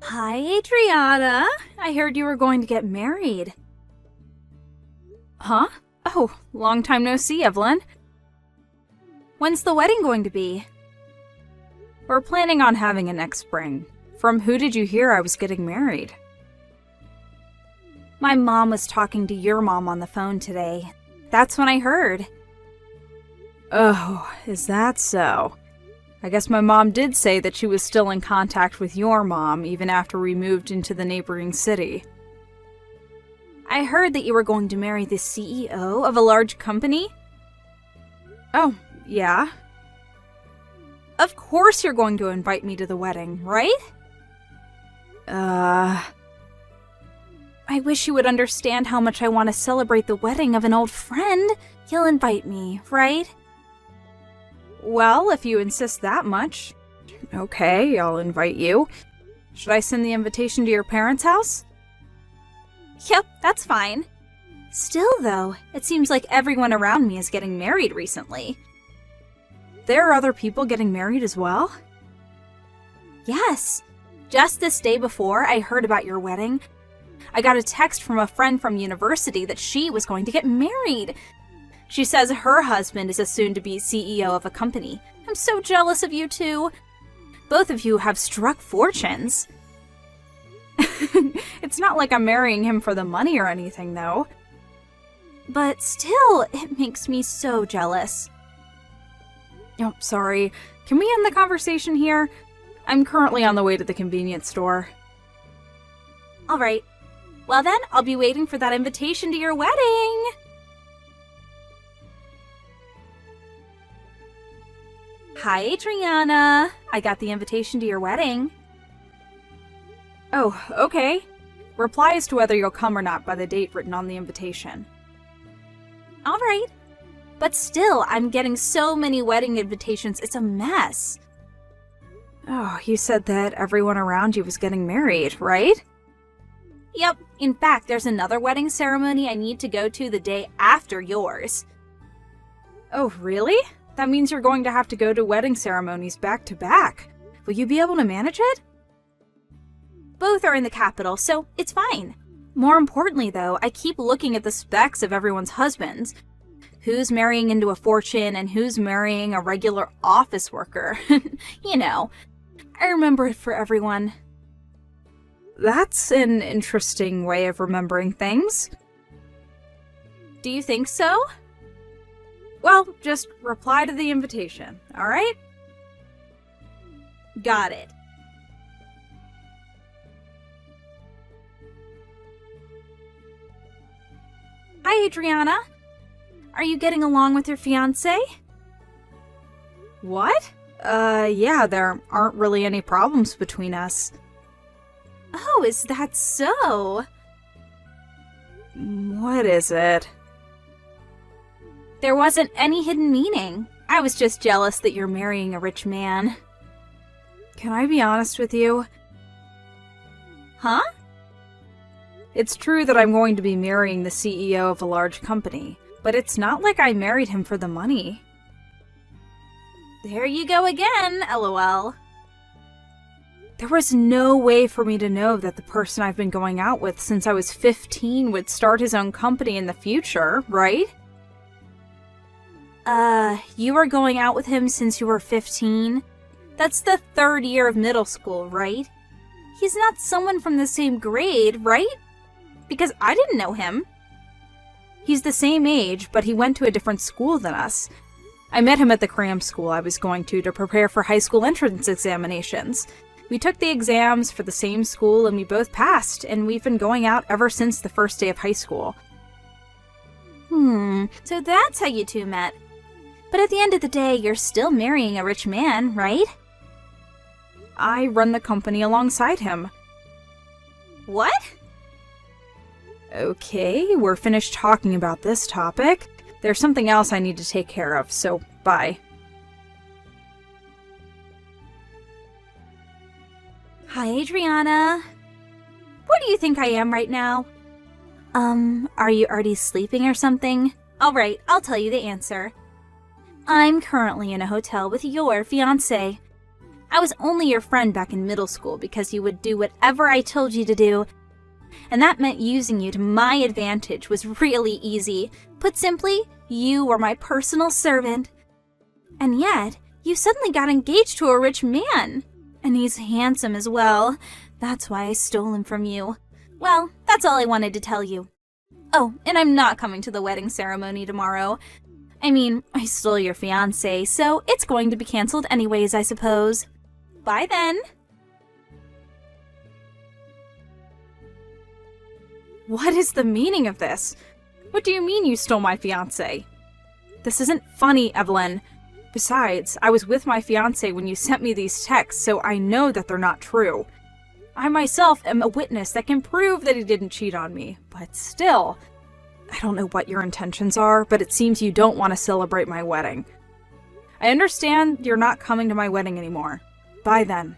Hi, Adriana. I heard you were going to get married. Huh? Oh, long time no see, Evelyn. When's the wedding going to be? We're planning on having it next spring. From who did you hear I was getting married? My mom was talking to your mom on the phone today. That's when I heard. Oh, is that so? I guess my mom did say that she was still in contact with your mom even after we moved into the neighboring city. I heard that you were going to marry the CEO of a large company? Oh, yeah. Of course you're going to invite me to the wedding, right? I wish you would understand how much I want to celebrate the wedding of an old friend. You'll invite me, right? Well, if you insist that much. Okay, I'll invite you. Should I send the invitation to your parents' house? Yep, that's fine. Still, though, it seems like everyone around me is getting married recently. There are other people getting married as well? Yes. Just this day before I heard about your wedding, I got a text from a friend from university that she was going to get married. She says her husband is a soon-to-be CEO of a company. I'm so jealous of you two. Both of you have struck fortunes. It's not like I'm marrying him for the money or anything, though. But still, it makes me so jealous. Oh, sorry. Can we end the conversation here? I'm currently on the way to the convenience store. Alright. Well then, I'll be waiting for that invitation to your wedding! Hi, Adriana. I got the invitation to your wedding. Oh, okay. Reply as to whether you'll come or not by the date written on the invitation. Alright. But still, I'm getting so many wedding invitations, it's a mess. Oh, you said that everyone around you was getting married, right? Yep. In fact, there's another wedding ceremony I need to go to the day after yours. Oh, really? That means you're going to have to go to wedding ceremonies back to back. Will you be able to manage it? Both are in the capital, so it's fine. More importantly, though, I keep looking at the specs of everyone's husbands. Who's marrying into a fortune and who's marrying a regular office worker. You know, I remember it for everyone. That's an interesting way of remembering things. Do you think so? Well, just reply to the invitation, alright? Got it. Hi, Adriana. Are you getting along with your fiancé? What? Yeah, there aren't really any problems between us. Oh, is that so? What is it? There wasn't any hidden meaning. I was just jealous that you're marrying a rich man. Can I be honest with you? Huh? It's true that I'm going to be marrying the CEO of a large company, but it's not like I married him for the money. There you go again, LOL. There was no way for me to know that the person I've been going out with since I was 15 would start his own company in the future, right? You were going out with him since you were 15? That's the 3rd year of middle school, right? He's not someone from the same grade, right? Because I didn't know him. He's the same age, but he went to a different school than us. I met him at the cram school I was going to prepare for high school entrance examinations. We took the exams for the same school and we both passed, and we've been going out ever since the first day of high school. So that's how you two met. But at the end of the day, you're still marrying a rich man, right? I run the company alongside him. What? Okay, we're finished talking about this topic. There's something else I need to take care of, so bye. Hi, Adriana. Where do you think I am right now? Are you already sleeping or something? Alright, I'll tell you the answer. I'm currently in a hotel with your fiancé. I was only your friend back in middle school because you would do whatever I told you to do. And that meant using you to my advantage was really easy. Put simply, you were my personal servant. And yet, you suddenly got engaged to a rich man. And he's handsome as well. That's why I stole him from you. Well, that's all I wanted to tell you. Oh, and I'm not coming to the wedding ceremony tomorrow. I mean, I stole your fiancé, so it's going to be canceled anyways, I suppose. Bye then. What is the meaning of this? What do you mean you stole my fiancé? This isn't funny, Evelyn. Besides, I was with my fiancé when you sent me these texts, so I know that they're not true. I myself am a witness that can prove that he didn't cheat on me, but still, I don't know what your intentions are, but it seems you don't want to celebrate my wedding. I understand you're not coming to my wedding anymore. Bye then.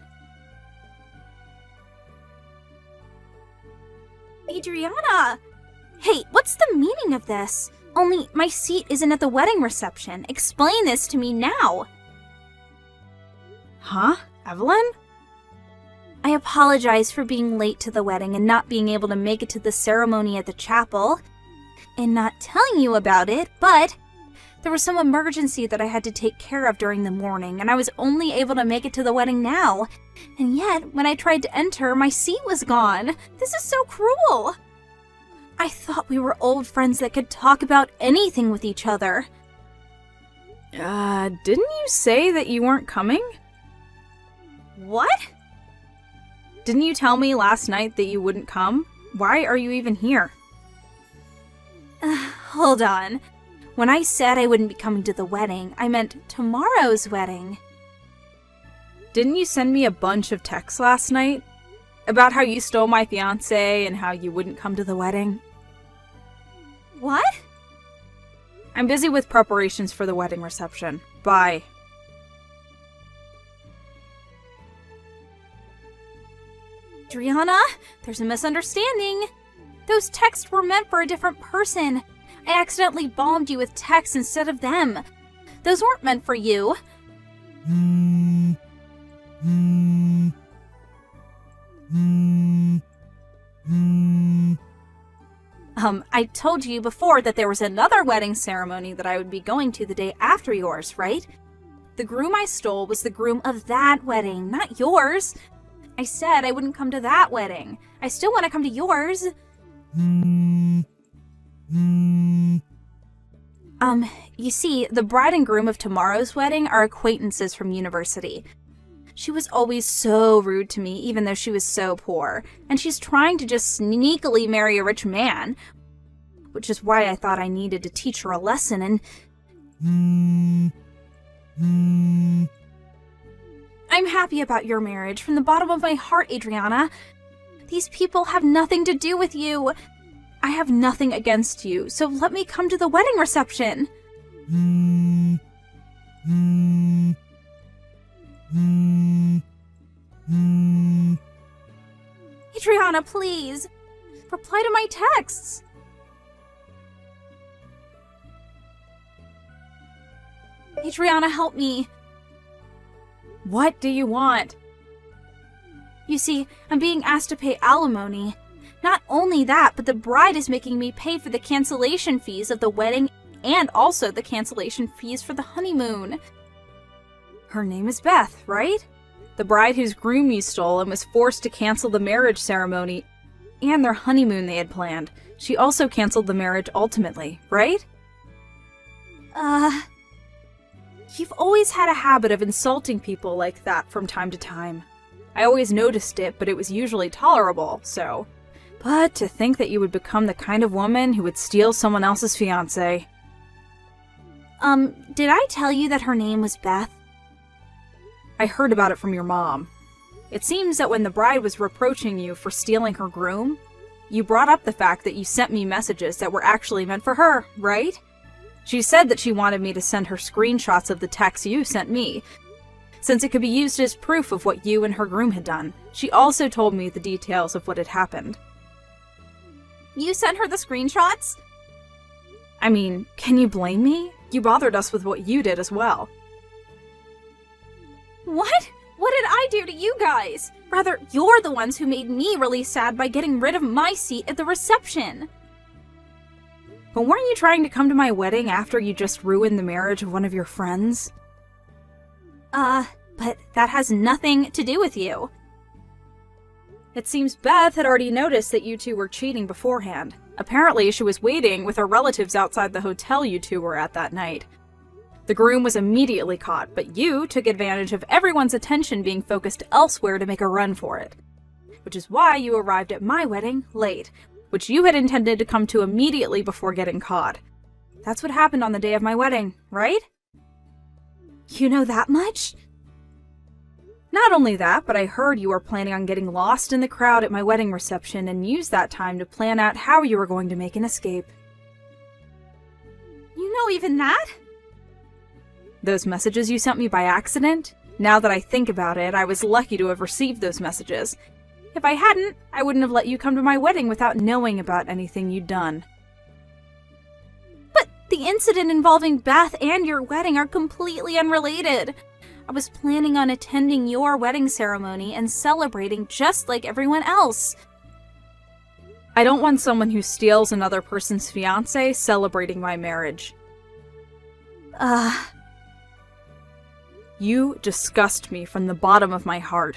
Adriana! Hey, what's the meaning of this? Only my seat isn't at the wedding reception. Explain this to me now. Huh? Evelyn? I apologize for being late to the wedding and not being able to make it to the ceremony at the chapel, and not telling you about it, but there was some emergency that I had to take care of during the morning, and I was only able to make it to the wedding now. And yet, when I tried to enter, my seat was gone. This is so cruel. I thought we were old friends that could talk about anything with each other. Didn't you say that you weren't coming? What? Didn't you tell me last night that you wouldn't come? Why are you even here? Hold on. When I said I wouldn't be coming to the wedding, I meant tomorrow's wedding. Didn't you send me a bunch of texts last night? About how you stole my fiancé and how you wouldn't come to the wedding? What? I'm busy with preparations for the wedding reception. Bye. Adriana, there's a misunderstanding. Those texts were meant for a different person. I accidentally bombed you with texts instead of them. Those weren't meant for you. I told you before that there was another wedding ceremony that I would be going to the day after yours, right? The groom I stole was the groom of that wedding, not yours. I said I wouldn't come to that wedding. I still want to come to yours. You see, the bride and groom of tomorrow's wedding are acquaintances from university. She was always so rude to me, even though she was so poor, and she's trying to just sneakily marry a rich man, which is why I thought I needed to teach her a lesson and... I'm happy about your marriage from the bottom of my heart, Adriana. These people have nothing to do with you. I have nothing against you, so let me come to the wedding reception. Adriana, please. Reply to my texts. Adriana, help me. What do you want? You see, I'm being asked to pay alimony. Not only that, but the bride is making me pay for the cancellation fees of the wedding and also the cancellation fees for the honeymoon. Her name is Beth, right? The bride whose groom you stole and was forced to cancel the marriage ceremony and their honeymoon they had planned. She also canceled the marriage ultimately, right? You've always had a habit of insulting people like that from time to time. I always noticed it, but it was usually tolerable, so... But to think that you would become the kind of woman who would steal someone else's fiancé. Did I tell you that her name was Beth? I heard about it from your mom. It seems that when the bride was reproaching you for stealing her groom, you brought up the fact that you sent me messages that were actually meant for her, right? She said that she wanted me to send her screenshots of the texts you sent me, since it could be used as proof of what you and her groom had done. She also told me the details of what had happened. You sent her the screenshots? I mean, can you blame me? You bothered us with what you did as well. What? What did I do to you guys? Rather, you're the ones who made me really sad by getting rid of my seat at the reception. But weren't you trying to come to my wedding after you just ruined the marriage of one of your friends? But that has nothing to do with you. It seems Beth had already noticed that you two were cheating beforehand. Apparently, she was waiting with her relatives outside the hotel you two were at that night. The groom was immediately caught, but you took advantage of everyone's attention being focused elsewhere to make a run for it. Which is why you arrived at my wedding late, which you had intended to come to immediately before getting caught. That's what happened on the day of my wedding, right? You know that much? Not only that, but I heard you were planning on getting lost in the crowd at my wedding reception and used that time to plan out how you were going to make an escape. You know even that? Those messages you sent me by accident? Now that I think about it, I was lucky to have received those messages. If I hadn't, I wouldn't have let you come to my wedding without knowing about anything you'd done. But the incident involving Beth and your wedding are completely unrelated. I was planning on attending your wedding ceremony and celebrating just like everyone else. I don't want someone who steals another person's fiancé celebrating my marriage. You disgust me from the bottom of my heart.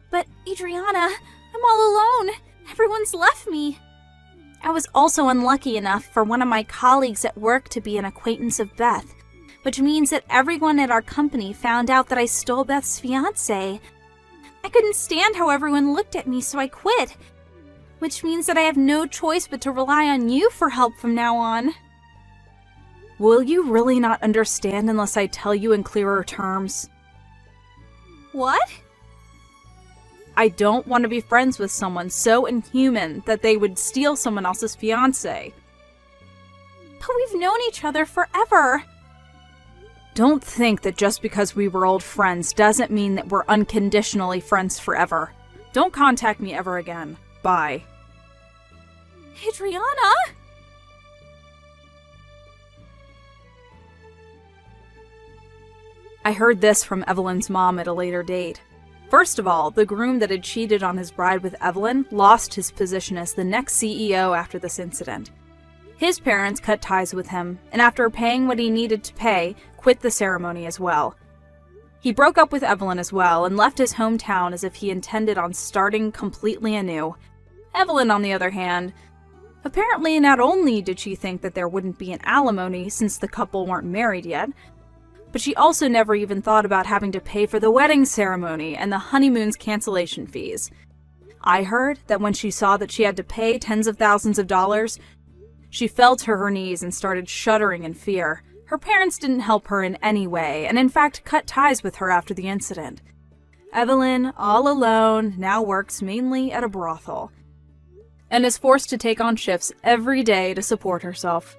But Adriana, I'm all alone. Everyone's left me. I was also unlucky enough for one of my colleagues at work to be an acquaintance of Beth, which means that everyone at our company found out that I stole Beth's fiancé. I couldn't stand how everyone looked at me, so I quit, which means that I have no choice but to rely on you for help from now on. Will you really not understand unless I tell you in clearer terms? What? I don't want to be friends with someone so inhuman that they would steal someone else's fiancé. But we've known each other forever. Don't think that just because we were old friends doesn't mean that we're unconditionally friends forever. Don't contact me ever again. Bye. Adriana? I heard this from Evelyn's mom at a later date. First of all, the groom that had cheated on his bride with Evelyn lost his position as the next CEO after this incident. His parents cut ties with him, and after paying what he needed to pay, quit the ceremony as well. He broke up with Evelyn as well and left his hometown as if he intended on starting completely anew. Evelyn, on the other hand, apparently not only did she think that there wouldn't be an alimony since the couple weren't married yet, but she also never even thought about having to pay for the wedding ceremony and the honeymoon's cancellation fees. I heard that when she saw that she had to pay tens of thousands of dollars, she fell to her knees and started shuddering in fear. Her parents didn't help her in any way, and in fact cut ties with her after the incident. Evelyn, all alone, now works mainly at a brothel, and is forced to take on shifts every day to support herself.